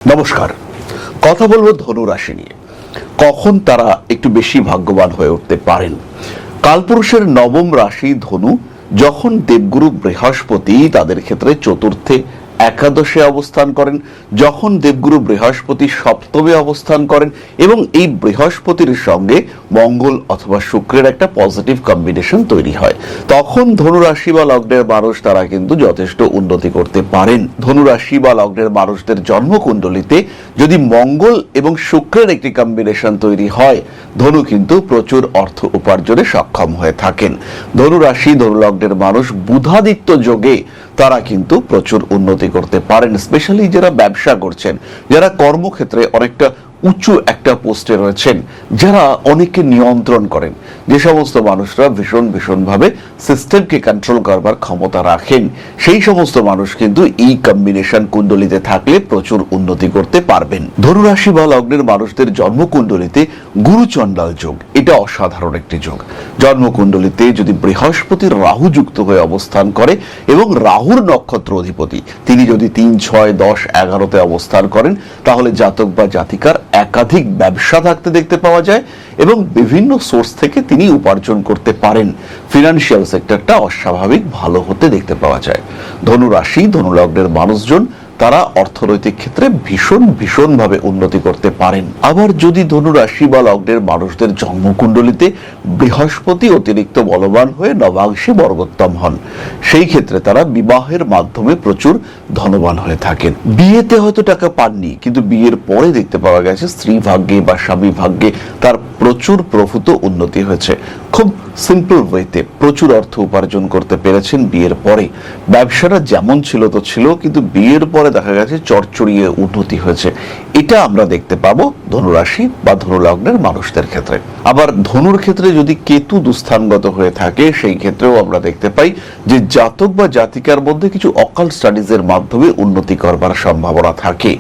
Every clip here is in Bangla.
নমস্কার। কথা বলবো ধনু রাশি নিয়ে। কখন তারা একটু বেশি ভাগ্যবান হয়ে উঠতে পারেন। কালপুরুষের নবম রাশি ধনু, যখন দেবগুরু বৃহস্পতি তাদের ক্ষেত্রে চতুর্থে একাদশে অবস্থান করেন, যখন দেবগুরু বৃহস্পতি সপ্তমে অবস্থান করেন এবং এই বৃহস্পতির সঙ্গে মঙ্গল অথবা শুক্রের একটা পজিটিভ কম্বিনেশন তৈরি হয়, তখন ধনুরাশি বা লগ্নের মানুষ তারা কিন্তু যথেষ্ট উন্নতি করতে পারেন। ধনুরাশি বা লগ্নের মানুষদের জন্মকুণ্ডলিতে যদি মঙ্গল এবং শুক্রের একটি কম্বিনেশন তৈরি হয়, ধনু কিন্তু প্রচুর অর্থ উপার্জনে সক্ষম হয়ে থাকেন। ধনুরাশি ধনুলগ্নের মানুষ বুধাদিত্য যোগে তারা কিন্তু প্রচুর উন্নতি করতে পারেন। স্পেশালি যারা ব্যবসা করছেন, যারা কর্মক্ষেত্রে অনেকটা উঁচু একটা পোস্টে রয়েছেন, যারা অনেককে নিয়ন্ত্রণ করেন, যে সমস্ত মানুষরা ভীষণভাবে সিস্টেমকে কন্ট্রোল করবার ক্ষমতা রাখেন, সেই সমস্ত মানুষ কিন্তু এই কম্বিনেশন কুণ্ডলিতে থাকলে প্রচুর উন্নতি করতে পারবেন। ধনুরাশি বা লগ্নের মানুষদের জন্মকুণ্ডলিতে গুরুচণ্ডাল যোগ, এটা অসাধারণ একটি যোগ। জন্মকুণ্ডলিতে যদি বৃহস্পতির রাহু যুক্ত হয়ে অবস্থান করে এবং রাহুর নক্ষত্র অধিপতি তিনি যদি 3, 6, 10, 11তে অবস্থান করেন, তাহলে জাতক বা জাতিকার একাধিক ব্যবসা থাকতে দেখতে পাওয়া যায় এবং বিভিন্ন সোর্স থেকে তিনি উপার্জন করতে পারেন। ফিনান্সিয়াল সেক্টরটা অস্বাভাবিক ভালো হতে দেখতে পাওয়া যায়। ধনুরাশি ধনুলগ্নের মানুষজন তারা অর্থনৈতিক ক্ষেত্রে ভীষণভাবে উন্নতি করতে পারেন। আবার যদি ধনুরাশি বা লগ্নের মানুষদের জন্মকুণ্ডলিতে বৃহস্পতি অতিরিক্ত বলবান হয়ে নবাংশে বর্গোত্তম হন, সেই ক্ষেত্রে তারা বিবাহের মাধ্যমে প্রচুর ধনবান হয়ে থাকেন। বিয়েতে হয়তো টাকা পাননি, কিন্তু বিয়ের পরে দেখতে পাওয়া গেছে স্ত্রী ভাগ্যে বা স্বামী ভাগ্যে তার প্রচুর প্রভূত উন্নতি হয়েছে। খুব সিম্পল ওয়েতে প্রচুর অর্থ উপার্জন করতে পেরেছেন বিয়ের পরে। ব্যবসাটা যেমন ছিল তো ছিল, কিন্তু বিয়ের পরে দেখা গেছে চড়চড়িয়ে উন্নতি হয়েছে। এটা আমরা দেখতে পাবো ধনুরাশি বা ধনুলগ্নের মানুষদের ক্ষেত্রে। আবার ধনুর ক্ষেত্রে যদি কেতু দুস্থানগত হয়ে থাকে, সেই ক্ষেত্রেও আমরা দেখতে পাই যে জাতক বা জাতিকার মধ্যে কিছু অকাল স্টাডিজের মাধ্যমে উন্নতি করবার সম্ভাবনা থাকে।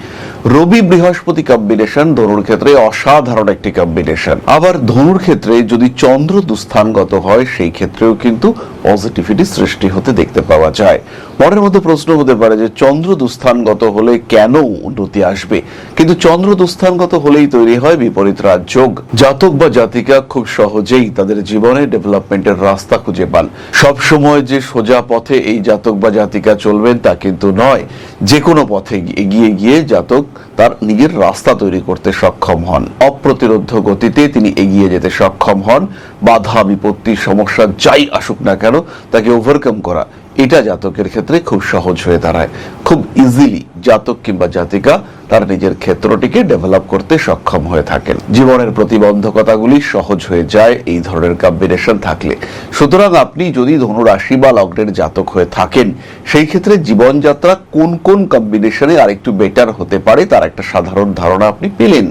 রবি বৃহস্পতি কম্বিনেশন ধনুর ক্ষেত্রে অসাধারণ একটি কম্বিনেশন। আবার ধনুর ক্ষেত্রে যদি চন্দ্র দুস্থানগত হয়, সেই ক্ষেত্রেও কিন্তু পজিটিভিটি সৃষ্টি হতে দেখতে পাওয়া যায়। মনের মধ্যে প্রশ্ন হতে পারে যে চন্দ্র দুস্থানগত হলে কেন উন্নতি আসবে, কিন্তু চন্দ্র দুস্থানগত হলেই তৈরি হয় বিপরীত রাজযোগ। জাতক বা জাতিকা খুব সহজেই তাদের জীবনে ডেভেলপমেন্টের রাস্তা খুঁজে পান। সব সময় যে সোজা পথে এই জাতক বা জাতিকা চলবেন তা কিন্তু নয়। যে কোনো পথে এগিয়ে গিয়ে জাতক তার নিজের রাস্তা তৈরি করতে সক্ষম হন। অপ্রতিরোধ্য গতিতে তিনি এগিয়ে যেতে সক্ষম হন। বাধা বিপত্তি সমস্যা যাই আসুক না কেন, তাকে ওভারকাম করা, এটা জাতকের ক্ষেত্রে খুব সহজ হয়ে দাঁড়ায়। খুব ইজিলি জাতক কিংবা জাতিকা তার নিজের ক্ষেত্রটিকে ডেভেলপ করতে সক্ষম হয়ে থাকেন। জীবনের প্রতিবন্ধকতাগুলি সহজ হয়ে যায় এই ধরনের কম্বিনেশন থাকলে। সুতরাং আপনি যদি ধনুরাশি বা লগ্নের জাতক হয়ে থাকেন, সেই ক্ষেত্রে জীবনযাত্রা কোন কোন কম্বিনেশনে আরেকটু বেটার হতে পারে তার একটা সাধারণ ধারণা আপনি পেলেন।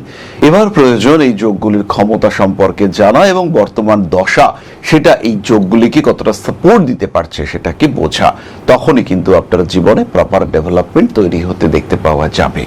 এবার প্রয়োজন এই যোগগুলির ক্ষমতা সম্পর্কে জানা এবং বর্তমান দশা সেটা এই যোগগুলিকে কতটা সাপোর্ট দিতে পারছে সেটাকে বোঝা। তখনই কিন্তু আপনার জীবনে প্রপার ডেভেলপমেন্ট তৈরি হতে দেখতে পাওয়া যাবে।